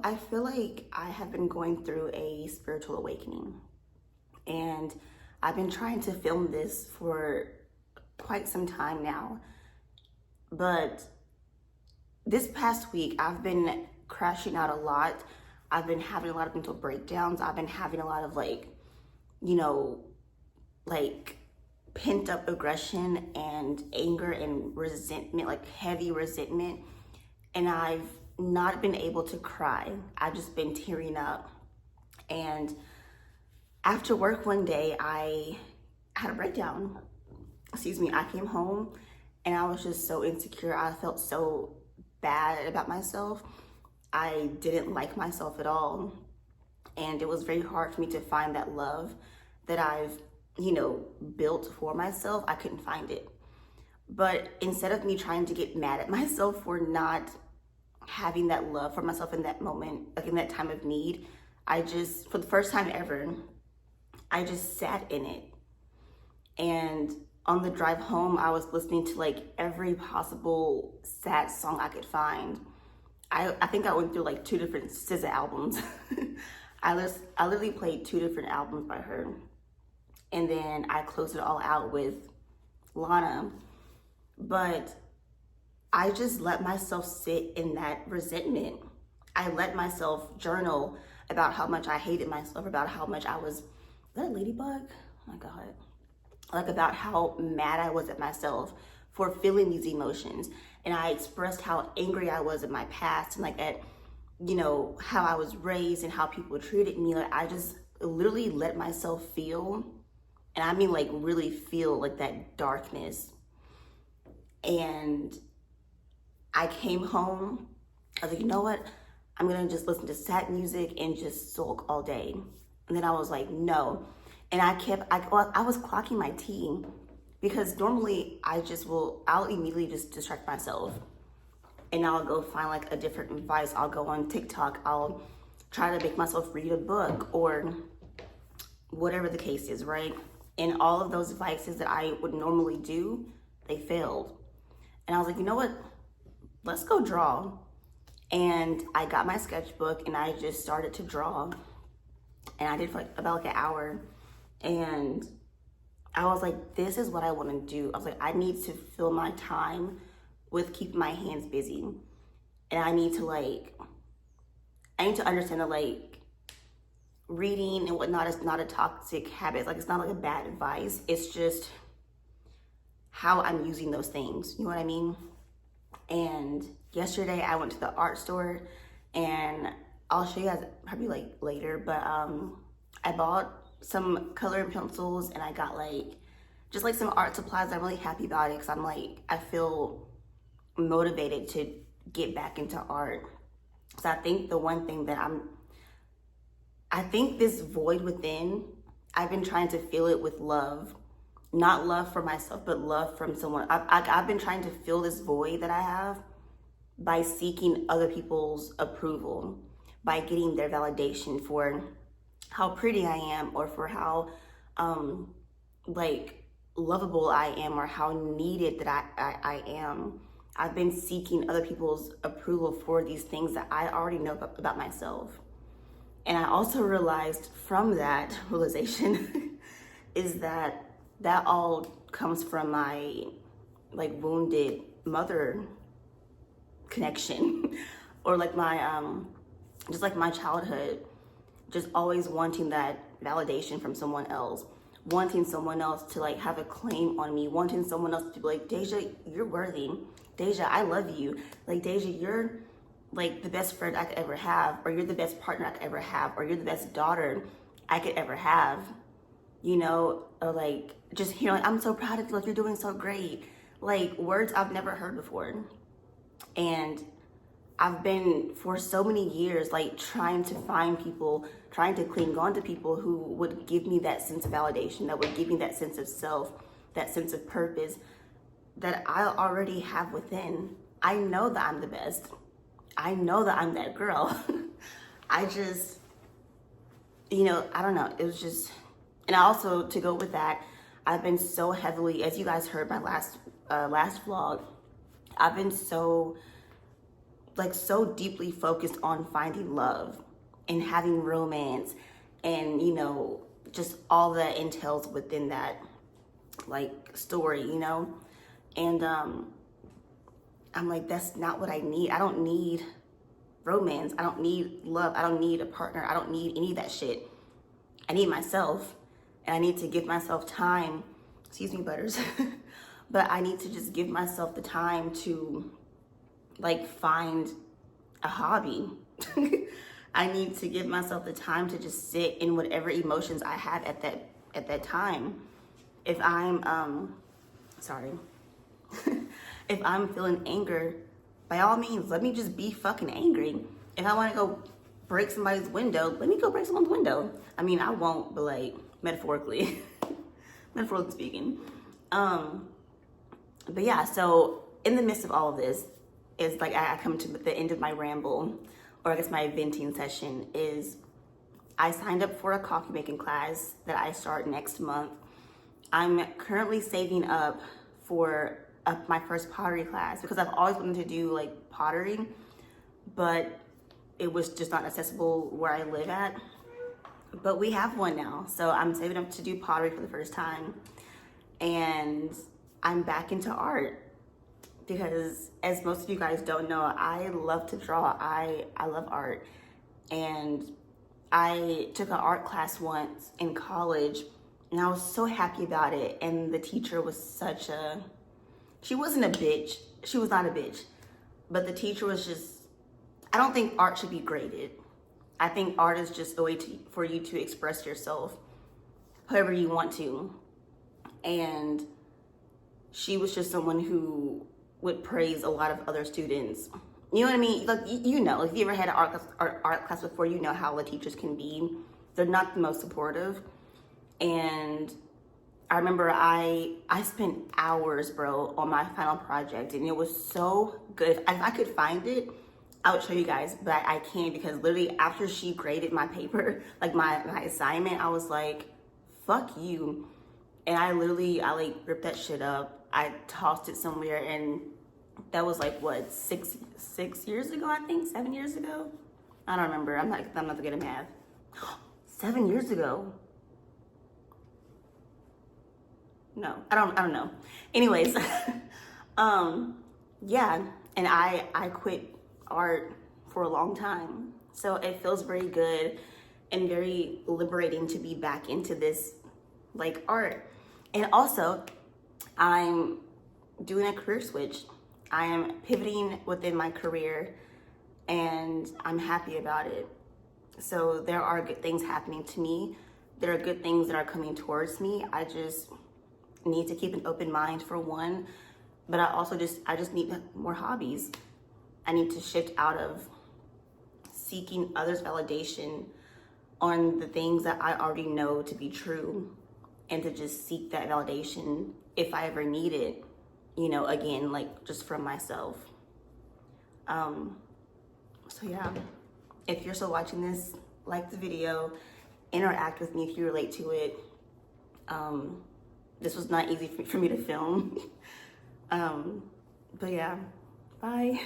I feel like I have been going through a spiritual awakening, and I've been trying to film this for quite some time now. But this past week, I've been crashing out a lot. I've been having a lot of mental breakdowns. I've been having a lot of you know, like pent up aggression and anger and resentment, like heavy resentment. And I've not been able to cry. I've just been tearing up. And after work one day, I had a breakdown. Excuse me, I came home and I was just so insecure. I felt so bad about myself. I didn't like myself at all. And it was very hard for me to find that love that I've, built for myself. I couldn't find it. But instead of me trying to get mad at myself for not having that love for myself in that moment, like in that time of need, I just, for the first time ever, I just sat in it. And on the drive home, I was listening to like every possible sad song I could find. I think I went through like two different SZA albums. I literally played two different albums by her. And then I closed it all out with Lana. But I just let myself sit in that resentment. I let myself journal about how much I hated myself, about how much I was, is that a ladybug? Oh my God. Like about how mad I was at myself for feeling these emotions. And I expressed how angry I was at my past and like at, how I was raised and how people treated me. Like I just literally let myself feel, and I mean like really feel like that darkness. And I came home, I was like, you know what? I'm gonna just listen to sad music and just sulk all day. And then I was like, no. And I was clocking my tea because normally I'll immediately just distract myself and I'll go find like a different advice. I'll go on TikTok. I'll try to make myself read a book or whatever the case is, right? And all of those vices that I would normally do, they failed. And I was like, you know what? Let's go draw. And I got my sketchbook and I just started to draw. And I did for about an hour. And I was like, this is what I want to do. I was like, I need to fill my time with keeping my hands busy. And I need to understand that reading and whatnot is not a toxic habit. Like it's not like a bad advice. It's just how I'm using those things. You know what I mean? And yesterday I went to the art store, and I'll show you guys probably later, but I bought some coloring pencils and I got just some art supplies. I'm really happy about it because I feel motivated to get back into art. So I think the one thing that I think this void within, I've been trying to fill it with love. Not love for myself, but love from someone. I've been trying to fill this void that I have by seeking other people's approval, by getting their validation for how pretty I am or for how lovable I am or how needed that I am. I've been seeking other people's approval for these things that I already know about myself. And I also realized from that realization is that all comes from my wounded mother connection or my childhood, just always wanting that validation from someone else, wanting someone else to have a claim on me, wanting someone else to be like, Deja, you're worthy. Deja, I love you. Deja, you're the best friend I could ever have, or you're the best partner I could ever have, or you're the best daughter I could ever have, or just hearing, I'm so proud of you, you're doing so great. Words I've never heard before. And I've been for so many years trying to find people, trying to cling on to people who would give me that sense of validation, that would give me that sense of self, that sense of purpose that I already have within. I know that I'm the best. I know that I'm that girl. I just, I don't know. It was just, and I also, to go with that, I've been so heavily, as you guys heard my last vlog, I've been so like so deeply focused on finding love and having romance and, you know, just all that entails within that like story, you know? And I'm like, that's not what I need. I don't need romance. I don't need love. I don't need a partner. I don't need any of that shit. I need myself, and I need to give myself time. Excuse me, Butters. But I need to just give myself the time to like find a hobby. I need to give myself the time to just sit in whatever emotions I have at that time. If I'm sorry. If I'm feeling anger, by all means, let me just be fucking angry. If I want to go break somebody's window, let me go break someone's window. I mean, I won't, but like metaphorically, metaphorically speaking. But yeah, so in the midst of all of this, is like I come to the end of my ramble, or I guess my venting session is I signed up for a coffee making class that I start next month. I'm currently saving up for my first pottery class because I've always wanted to do like pottery, but it was just not accessible where I live at. But we have one now, so I'm saving up to do pottery for the first time, and I'm back into art because, as most of you guys don't know, I love to draw. I love art, and I took an art class once in college, and I was so happy about it. And the teacher was she wasn't a bitch. She was not a bitch, but the teacher was just, I don't think art should be graded. I think art is just a way for you to express yourself however you want to. And she was just someone who would praise a lot of other students. You know what I mean? Like, you know, if you ever had an art class before, you know how the teachers can be. They're not the most supportive. And I remember I spent hours, bro, on my final project, and it was so good. If I could find it, I would show you guys, but I can't because literally after she graded my paper, like my assignment, I was like, fuck you. And I like ripped that shit up. I tossed it somewhere, and that was like what, six years ago, I think, 7 years ago. I don't remember. I'm not good at math. 7 years ago. No, I don't know. Anyways, yeah, and I quit art for a long time. So it feels very good and very liberating to be back into this like art. And also, I'm doing a career switch. I am pivoting within my career, and I'm happy about it. So there are good things happening to me. There are good things that are coming towards me. I just need to keep an open mind for one, but I just need more hobbies. I need to shift out of seeking others' validation on the things that I already know to be true, and to just seek that validation if I ever need it, you know, again, like just from myself. So yeah, if you're still watching this, like the video, interact with me if you relate to it. This was not easy for me to film. But yeah, bye.